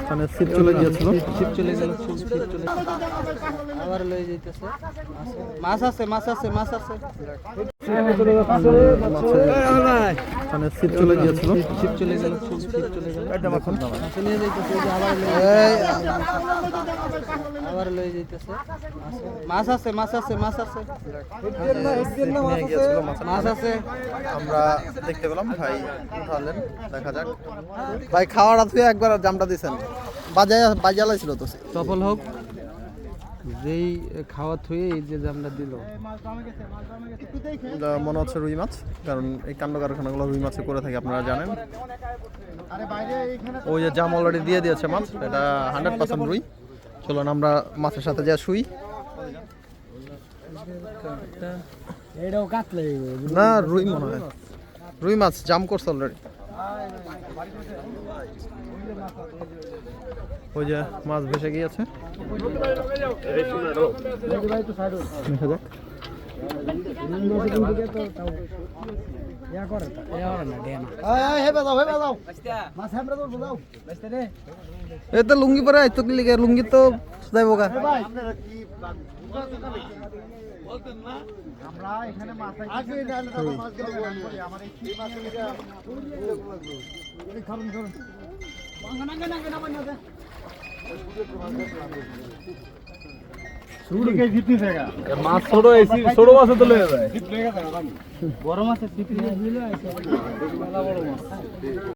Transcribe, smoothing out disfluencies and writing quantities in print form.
মানে ছিপ চলে গিয়েছিল, ছিপ চলে গেল, ছিপ চলে আবার লয়ে যাইতেছে। মাছ আছে, মাছ আছে, মাছ আছে। মানে ছিপ চলে গিয়েছিল, ছিপ চলে গেল, ছিপ চলে গেল। মাছ নিয়ে যাইতেছে, আবার লয়ে যাইতেছে। মাছ আছে, মাছ আছে, মাছ আছে, মাছ আছে। আমরা দেখতে পেলাম ভাই উঠালেন, দেখা যাক। ভাই খাওয়াটা তুই একবার জামটা দিছেন, বাজালাইছিল তো সফল হোক। যেই খাওয়া থুয়ে এই যে জামটা দিল, মনে হচ্ছে রুই মাছ, কারণ এই কাণ্ড কারখানাগুলো রুই মাছে করে থাকে, আপনারা জানেন। ওই যে জাম অলরেডি দিয়ে দিয়েছে মাছ, এটা 100% রুই। চলুন আমরা মাছের সাথে যা শুই। না রুই মনে হয়, রুই মাছ জাম করছে অলরেডি। ওই যে মাছ ভেসে গিয়েছে, এই তো লুঙ্গি পরে আইতো কি লিগে, লুঙ্গি তো যাইব গা। আমরা এখানে মাছ আগে ডালে তো মাছ গেলে করি আমার এই কি মাছ এটা এই খারুন খারুন নাঙ্গা নাঙ্গা নাঙ্গা শুরু কে জিতনি জায়গা মাছ ছোট এসি ছোট মাছ তো লয়ে যায়, বড় মাছ সিপি নিয়ে আইছে, মেলা বড় মাছ।